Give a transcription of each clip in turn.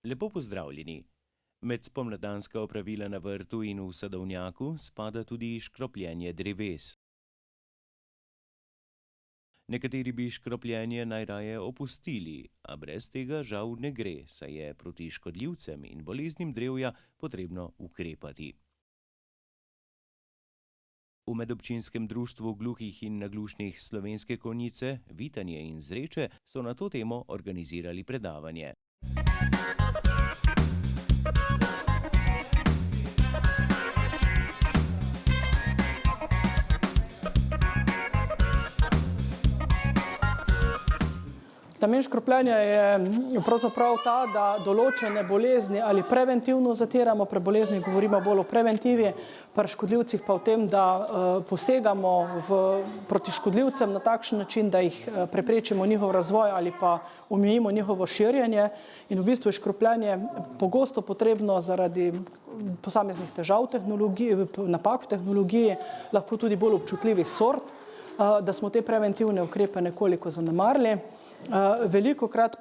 Lepo pozdravljeni. Med spomladanska opravila na vrtu in v sadovnjaku spada tudi škropljenje dreves. Nekateri bi škropljenje najraje opustili, a brez tega žal ne gre, saj je proti škodljivcem in boleznim drevja potrebno ukrepati. V Medobčinskem društvu gluhih in naglušnih Slovenske Konjice, Vitanje in Zreče so na to temo organizirali predavanje. Namen škropljenja je pravzaprav ta, da določene bolezni ali preventivno zatiramo, pri bolezni govorimo bolj o preventivi, pri škodljivcih pa o tem, da posegamo proti škodljivcem na takšen način, da jih preprečimo njihov razvoj ali pa omejimo njihovo širjenje. In v bistvu je škropljenje pogosto potrebno zaradi posameznih težav napak v tehnologiji, lahko tudi bolj občutljivih sort, da smo te preventivne ukrepe nekoliko zanemarili. Velikokrat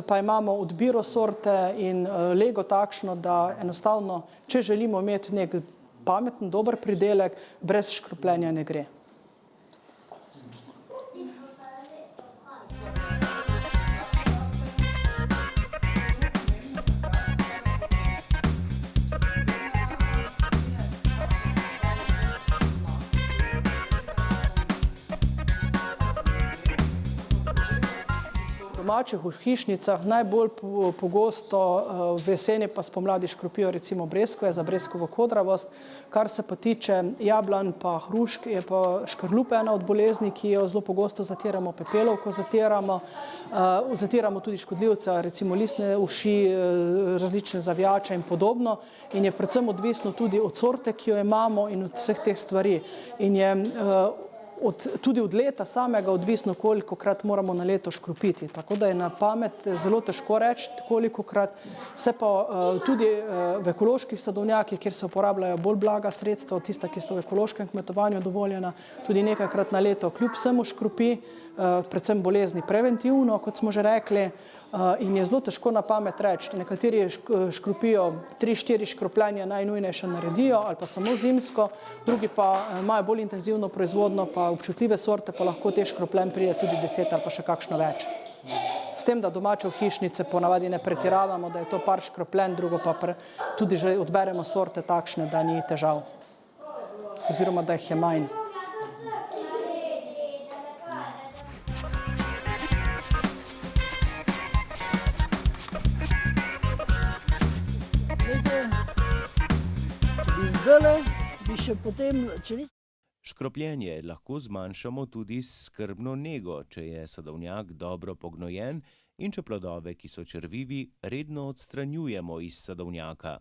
pa imamo odbiro sorte in lego takšno, da enostavno, če želimo imeti nek pameten, dober pridelek, brez škropljenja ne gre. V domačih hišnicah najbolj pogosto v jeseni pa spomladi škropijo recimo breskve za breskovo kodravost. Kar se pa tiče jablan pa hrušk, je pa škrlup ena od bolezni, ki jo zelo pogosto zatiramo, pepelovko zatiramo. Zatiramo tudi škodljivca, recimo listne uši, različne zavijače in podobno. In je predvsem odvisno tudi od sorte, ki jo imamo in od vseh teh stvari. In je tudi od leta samega odvisno, kolikokrat moramo na leto škropiti. Tako da je na pamet zelo težko reči, kolikokrat. Se pa tudi v ekoloških sadovnjakih, kjer se uporabljajo bolj blaga sredstva, tista, ki so v ekološkem kmetovanju dovoljena, tudi nekajkrat na leto kljub vsemu škropi, predvsem bolezni preventivno, kot smo že rekli, in je zelo težko na pamet reči. Nekateri škropijo 3-4 škropljenja najnujnejše naredijo ali pa samo zimsko, drugi pa imajo bolj intenzivno proizvodno, pa občutljive sorte, pa lahko teh škropljenj pride tudi 10 ali pa še kakšno več. S tem, da domače v hišnice ponavadi ne pretiravamo, da je to par škropljenj, drugo pa tudi že odberemo sorte takšne, da ni težav. Oziroma, da jih je manj. Škropljenje lahko zmanjšamo tudi s skrbno nego, če je sadovnjak dobro pognojen in če plodove, ki so črvivi, redno odstranjujemo iz sadovnjaka.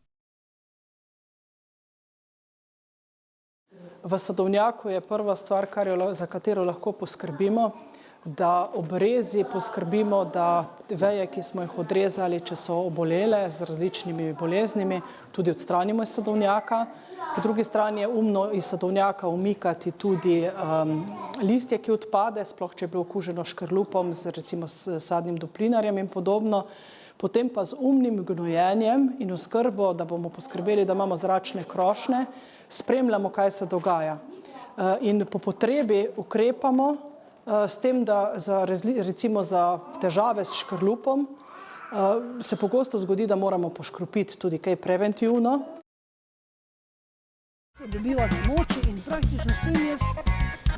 V sadovnjaku je prva stvar, za katero lahko poskrbimo, da ob rezi poskrbimo, da veje, ki smo jih odrezali, če so obolele z različnimi boleznimi, tudi odstranimo iz sadovnjaka. Po drugi strani je umno iz sadovnjaka umikati tudi listje, ki odpade, sploh če je bilo okuženo škrlupom, recimo s sadnim duplinarjem in podobno. Potem pa z umnim gnojenjem in oskrbo, da bomo poskrbeli, da imamo zračne krošnje, spremljamo, kaj se dogaja. In po potrebi ukrepamo s tem, da recimo za težave s škrlupom se pogosto zgodi, da moramo poškropiti tudi kaj preventivno. Dobiva na moči in praktično s tem jaz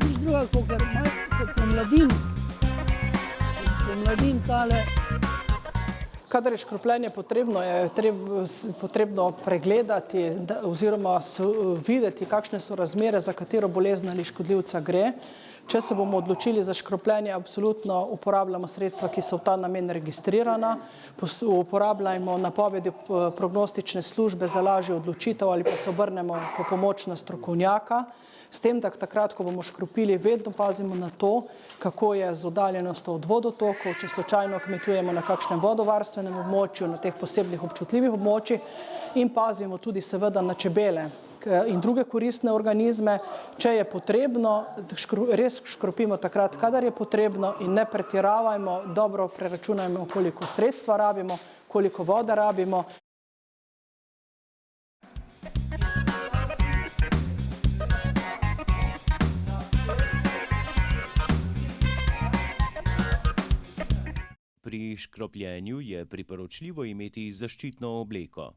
nič druga, kot pomladim tale. Kadar je škropljenje potrebno, je potrebno pregledati oziroma videti, kakšne so razmere, za katero bolezen ali škodljivca gre. Če se bomo odločili za škropljenje, absolutno uporabljamo sredstva, ki so v ta namen registrirana, uporabljamo napovedi prognostične službe za lažjo odločitev ali pa se obrnemo po pomoč na strokovnjaka. S tem, da takrat, ko bomo škropili, vedno pazimo na to, kako je z oddaljenostjo od vodotokov, če slučajno kmetujemo na kakšnem vodovarstvenem območju, na teh posebnih občutljivih območjih, in pazimo tudi seveda na čebele in druge koristne organizme. Če je potrebno, res škropimo takrat, kadar je potrebno in ne pretiravajmo, dobro preračunajmo, koliko sredstva rabimo, koliko vode rabimo. Pri škropljenju je priporočljivo imeti zaščitno obleko.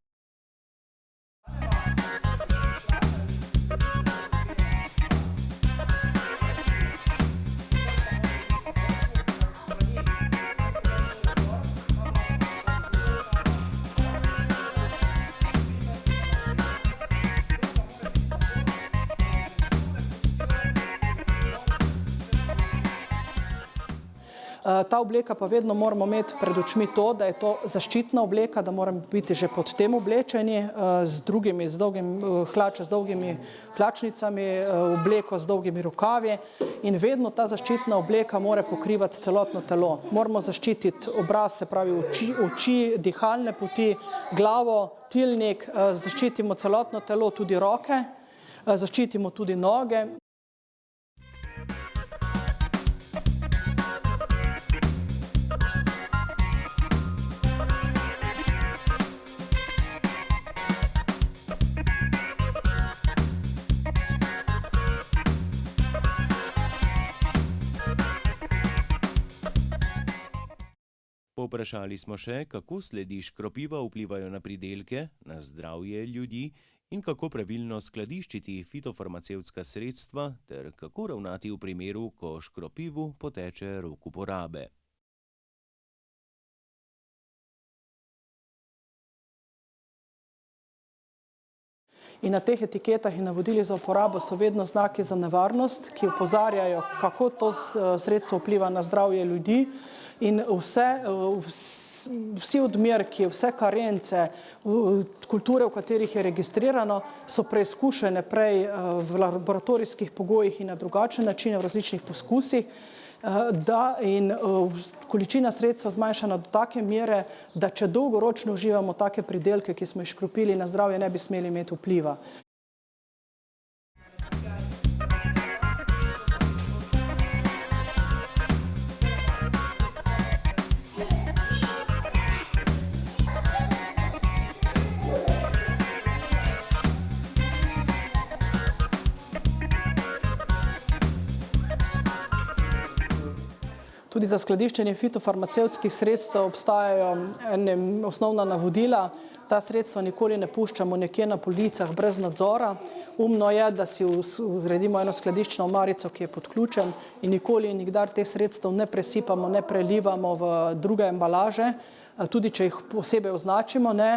Ta obleka pa vedno moramo imeti pred očmi to, da je to zaščitna obleka, da moramo biti že pod tem oblečeni, hlače z dolgimi hlačnicami, obleko z dolgimi rokavi in vedno ta zaščitna obleka mora pokrivati celotno telo. Moramo zaščititi obraz, se pravi oči, dihalne poti, glavo, tilnik, zaščitimo celotno telo, tudi roke, zaščitimo tudi noge. Povprašali smo še, kako sledi škropiva vplivajo na pridelke, na zdravje ljudi in kako pravilno skladiščiti fitofarmacevtska sredstva ter kako ravnati v primeru, ko škropivu poteče rok uporabe. In na teh etiketah in navodilih za uporabo so vedno znaki za nevarnost, ki opozarjajo, kako to sredstvo vpliva na zdravje ljudi. In vsi odmerki, vse karence, kulture, v katerih je registrirano, so preizkušene prej v laboratorijskih pogojih in na drugačen način, v različnih poskusih. In količina sredstva zmanjšana do take mere, da če dolgoročno uživamo take pridelke, ki smo jih škropili, na zdravje ne bi smeli imeti vpliva. Tudi za skladiščenje fitofarmacevtskih sredstev obstajajo osnovna navodila. Ta sredstva nikoli ne puščamo nekje na policah brez nadzora. Umno je, da si uredimo eno skladiščno omarico, ki je pod ključem in nikoli in nikdar teh sredstev ne presipamo, ne prelivamo v druge embalaže, tudi če jih posebej označimo, ne.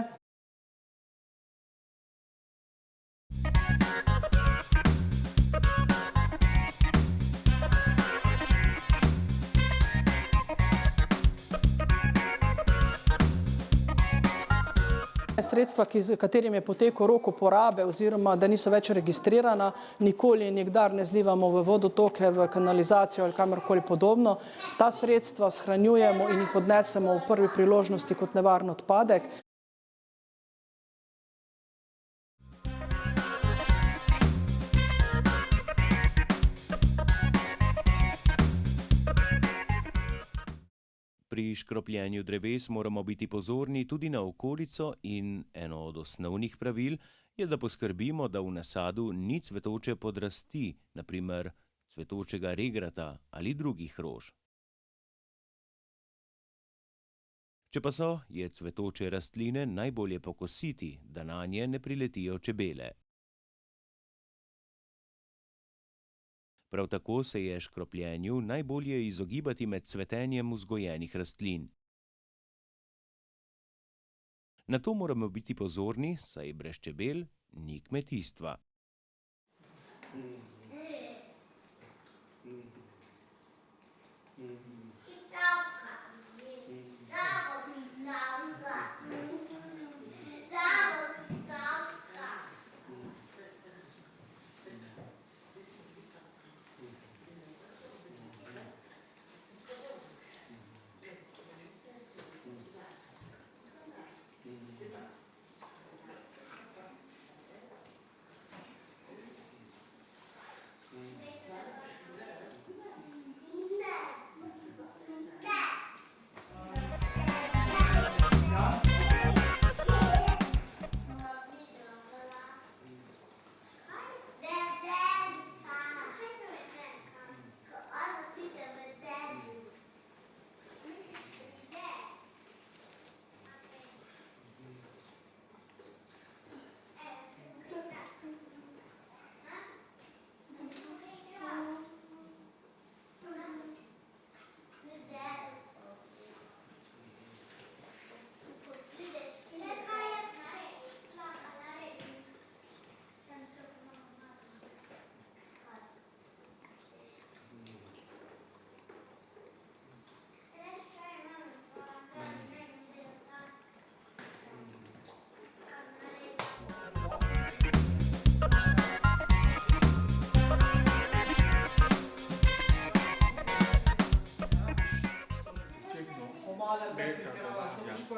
Sredstva, katerim je potekel rok uporabe oziroma da niso več registrirana, nikoli in nikdar ne zlivamo v vodotoke, v kanalizacijo ali kamorkoli podobno. Ta sredstva shranjujemo in jih odnesemo v prvi priložnosti kot nevaren odpadek. Pri škropljenju dreves moramo biti pozorni tudi na okolico in eno od osnovnih pravil je, da poskrbimo, da v nasadu ni cvetoče podrasti, na primer cvetočega regrata ali drugih rož. Če pa so, je cvetoče rastline najbolje pokositi, da nanje ne priletijo čebele. Prav tako se je škropljenju najbolje izogibati med cvetenjem vzgojenih rastlin. Na to moramo biti pozorni, saj brez čebel ni kmetijstva.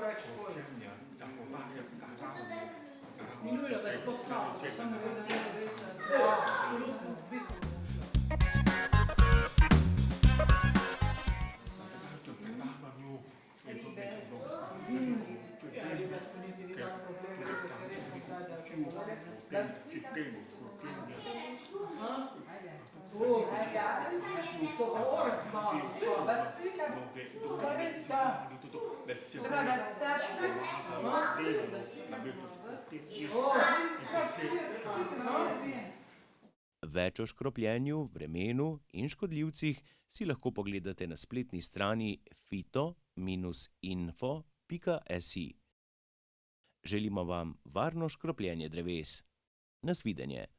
več škode. Minuje, da je sploh slabo, da samo vedno reče, da absolutno, v bistvu. Ja, ribe skloniti ni tako problem, da se redno krade, če mu Več o škropljenju, vremenu in škodljivcih si lahko pogledate na spletni strani fito-info.si. Želimo vam varno škropljenje dreves. Nasvidenje.